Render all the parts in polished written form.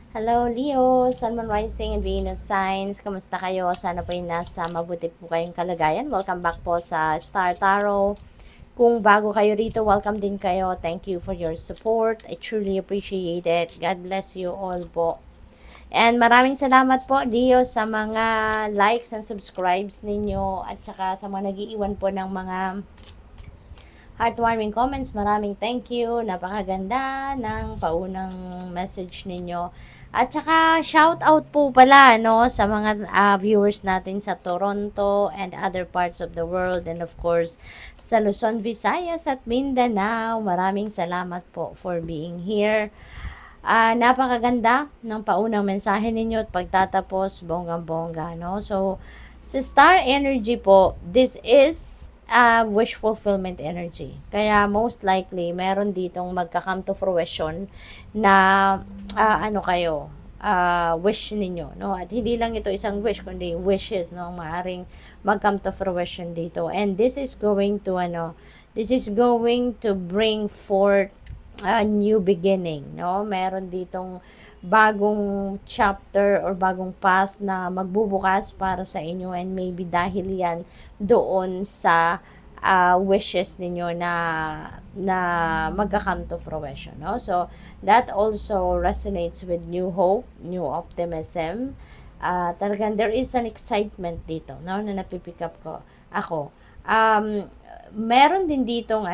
Hello, Leo, Sun, Moon, Rising, and Venus signs. Kamusta kayo? Sana po yung nasa mabuti po kayong kalagayan. Welcome back po sa Star Tarot. Kung bago kayo rito, welcome din kayo. Thank you for your support. I truly appreciate it. God bless you all po. And maraming salamat po, Leo, sa mga likes and subscribes ninyo at saka sa mga nag-iiwan po ng mga heartwarming comments. Maraming thank you. Napakaganda ng paunang message ninyo. At saka shout out po pala no sa mga viewers natin sa Toronto and other parts of the world, and of course sa Luzon, Visayas at Mindanao. Maraming salamat po for being here. Napakaganda ng paunang mensahe ninyo at pagtatapos bonggang-bongga, no? So, sa star energy po, this is wish fulfillment energy. Kaya most likely, meron ditong magka-come to fruition na ano kayo, wish ninyo, no? At hindi lang ito isang wish, kundi wishes, no? Maaring mag-come to fruition dito. And this is going to, this is going to bring forth a new beginning, no? Meron ditong bagong chapter or bagong path na magbubukas para sa inyo, and maybe dahil yan doon sa wishes ninyo na magka-come to fruition, no? So that also resonates with new hope, new optimism. Talagang there is an excitement dito, no, na napipick up ko ako. Meron din ditong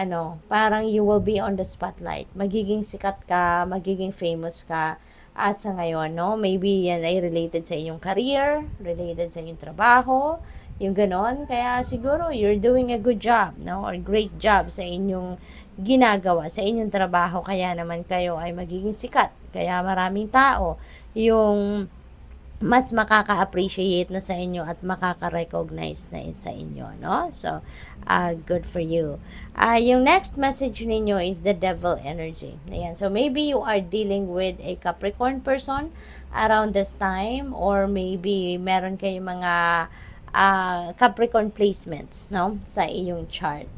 parang you will be on the spotlight. Magiging sikat ka, magiging famous ka sa ngayon, no? Maybe yan ay related sa inyong career, related sa inyong trabaho, yung ganon. Kaya siguro you're doing a good job, no? Or great job sa inyong ginagawa, sa inyong trabaho. Kaya naman kayo ay magiging sikat. Kaya maraming tao yung mas makaka-appreciate na sa inyo at makaka-recognize na sa inyo, no? So, good for you. Yung next message ninyo is the devil energy. Ayan. So, maybe you are dealing with a Capricorn person around this time, or maybe meron kayong mga Capricorn placements, no? Sa iyong chart.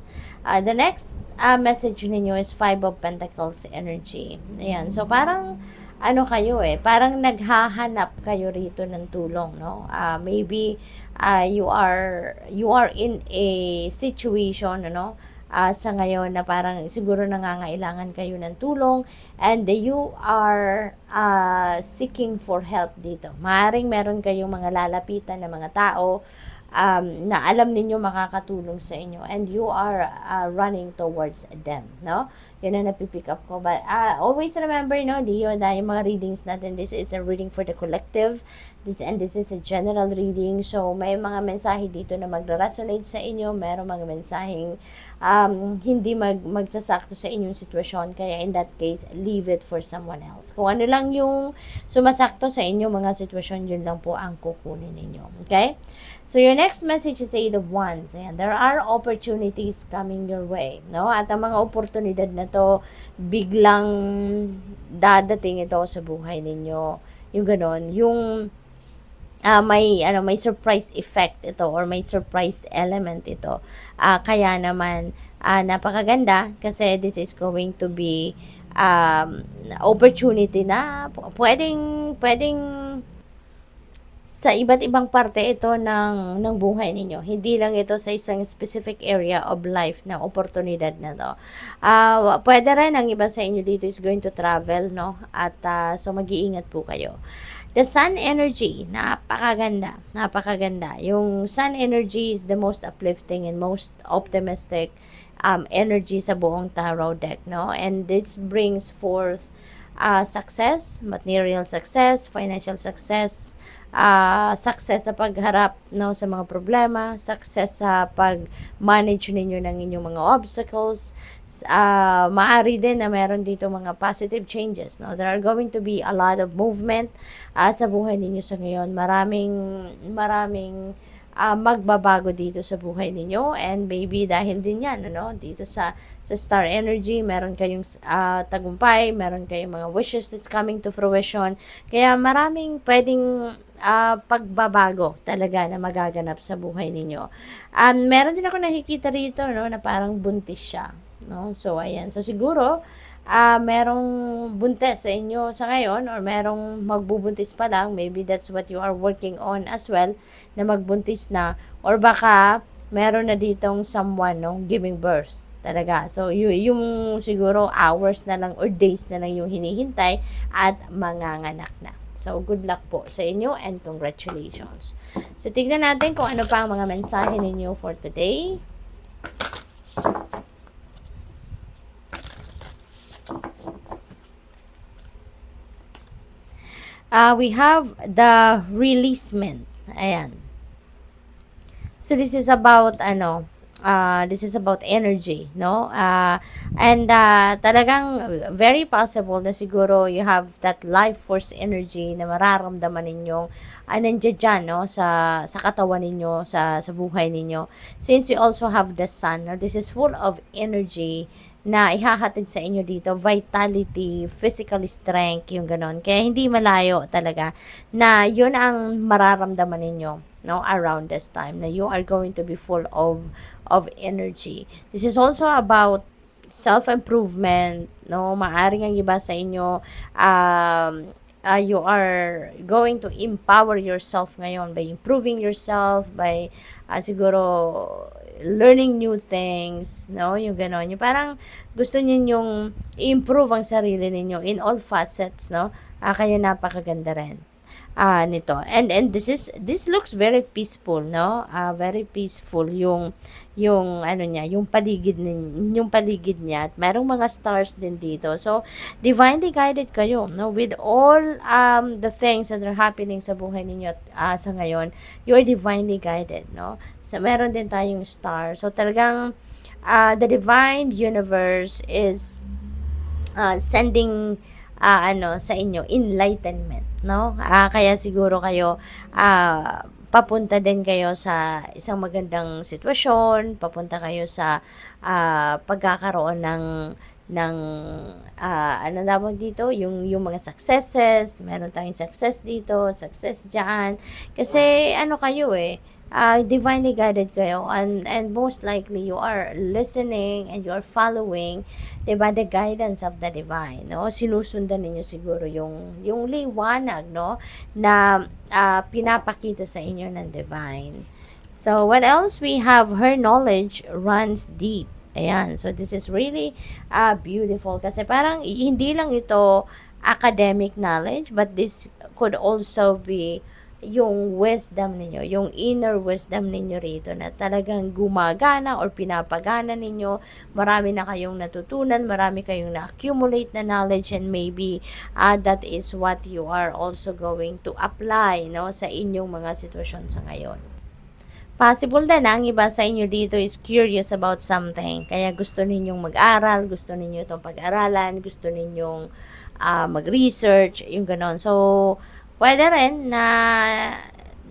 The next message ninyo is Five of Pentacles energy. Ayan. So, parang kayo parang naghahanap kayo rito ng tulong, no? Maybe you are in a situation, sa ngayon na parang siguro nangangailangan kayo ng tulong, and you are seeking for help dito. Maaring meron kayong mga lalapitan na mga tao na alam ninyo makakatulong sa inyo, and you are running towards them, no? Yun ang napipick up ko. But always remember, no, Dio, na yung mga readings natin, this is a reading for the collective. This is a general reading. So, may mga mensahe dito na magre-resonate sa inyo. Merong mga mensaheng hindi magsasakto sa inyong sitwasyon. Kaya in that case, leave it for someone else. Kung ano lang yung sumasakto sa inyong mga sitwasyon, yun lang po ang kukunin ninyo. Okay? So, your next message is Eight of Wands. Ayan, there are opportunities coming your way, no? At ang mga oportunidad na to, biglang dadating ito sa buhay ninyo. Yung ganon, yung may surprise effect ito, or may surprise element ito. Kaya naman, napakaganda kasi this is going to be opportunity na pwedeng sa iba't ibang parte ito ng buhay ninyo. Hindi lang ito sa isang specific area of life na oportunidad na to. Pwede rin ang iba sa inyo dito is going to travel, no? At so mag-iingat po kayo. The sun energy, napakaganda. Napakaganda. Yung sun energy is the most uplifting and most optimistic energy sa buong tarot deck, no? And this brings forth success, material success, financial success, success sa pagharap, no, sa mga problema, success sa pag-manage ninyo ng inyong mga obstacles. Maari din na meron dito mga positive changes, no? There are going to be a lot of movement sa buhay ninyo sa ngayon. Maraming magbabago dito sa buhay ninyo, and maybe dahil din yan, dito sa star energy, meron kayong tagumpay, meron kayong mga wishes that's coming to fruition, kaya maraming pwedeng pagbabago talaga na magaganap sa buhay ninyo. Meron din ako nakikita rito, no, na parang buntis siya, no? So ayan, so siguro merong buntis sa inyo sa ngayon or merong magbubuntis pa lang, maybe that's what you are working on as well, na magbuntis na, or baka meron na ditong someone, no, giving birth talaga. So, yung siguro hours na lang or days na lang yung hinihintay at manganganak na. So, good luck po sa inyo and congratulations. So, tignan natin kung ano pa ang mga mensahe ninyo for today. We have the releasement. Ayan. So, this is about, this is about energy, no? And talagang very possible na siguro you have that life force energy na mararamdaman ninyong nandiyan dyan, no? Sa katawan ninyo, sa buhay ninyo. Since we also have the sun, no? This is full of energy na ihahatid sa inyo dito, vitality, physical strength, yung ganon. Kaya hindi malayo talaga na yun ang mararamdaman ninyo, no, around this time, na you are going to be full of energy. This is also about self-improvement, no, maaring ang iba sa inyo, you are going to empower yourself ngayon by improving yourself, by siguro learning new things, no? Yung gano'n. Yung parang gusto ninyong i-improve ang sarili ninyo in all facets, no? Kaya napakaganda rin nito. And this looks very peaceful, no? Very peaceful yung ano niya, yung paligid niya. At merong mga stars din dito. So, divinely guided kayo, no? With all the things that are happening sa buhay ninyo sa ngayon, you are divinely guided, no? So, meron din tayong star. So, talagang the divine universe is sending sa inyo enlightenment, no? Kaya siguro kayo papunta din kayo sa isang magandang sitwasyon, papunta kayo sa pagkakaroon ng ano tawag dito, yung mga successes, meron tayong success dito, success diyan. Kasi ano kayo divinely guided kayo, and most likely you are listening and you are following, diba, the guidance of the divine, no? Sinusundan ninyo siguro yung liwanag, no, na pinapakita sa inyo ng divine. So, what else? We have her knowledge runs deep. Ayan. So, this is really beautiful. Kasi parang hindi lang ito academic knowledge, but this could also be yung wisdom ninyo, yung inner wisdom ninyo rito na talagang gumagana or pinapagana ninyo. Marami na kayong natutunan, marami kayong na-accumulate na knowledge, and maybe that is what you are also going to apply, no, sa inyong mga sitwasyon sa ngayon. Possible din ang iba sa inyo dito is curious about something. Kaya gusto ninyong mag-aral, gusto ninyo itong pag-aralan, gusto ninyong mag-research, yung ganon. So, pwede rin na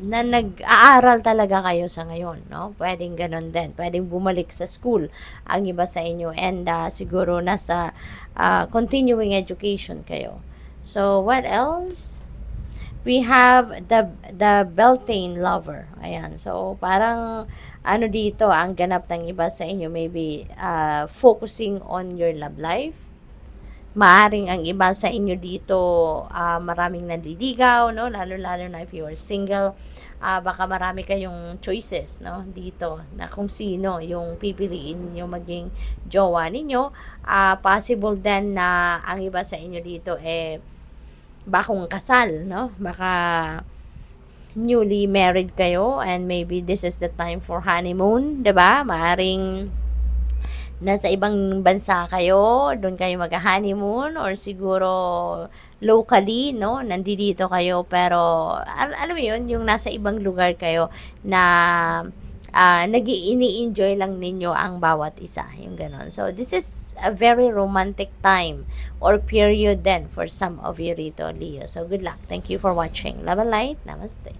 nag-aaral talaga kayo sa ngayon, no? Pwedeng ganon din. Pwedeng bumalik sa school ang iba sa inyo, and siguro nasa continuing education kayo. So, what else? We have the Beltane lover. Ayan. So, parang ano dito, ang ganap ng iba sa inyo, maybe focusing on your love life. Maaring ang iba sa inyo dito, maraming nanliligaw, no? Lalo-lalo na if you are single, baka marami kayong choices, no? Dito, na kung sino yung pipiliin niyo maging jowa ninyo. Possible din na ang iba sa inyo dito, bakong kasal, no? Baka newly married kayo, and maybe this is the time for honeymoon, 'di ba? Maaring nasa ibang bansa kayo, doon kayo mag-honeymoon, or siguro locally, no, nandito kayo, pero alam mo yun, yung nasa ibang lugar kayo na ini-enjoy lang ninyo ang bawat isa, yung ganon. So, this is a very romantic time or period then for some of you rito, Leo. So, good luck. Thank you for watching. Love and light. Namaste.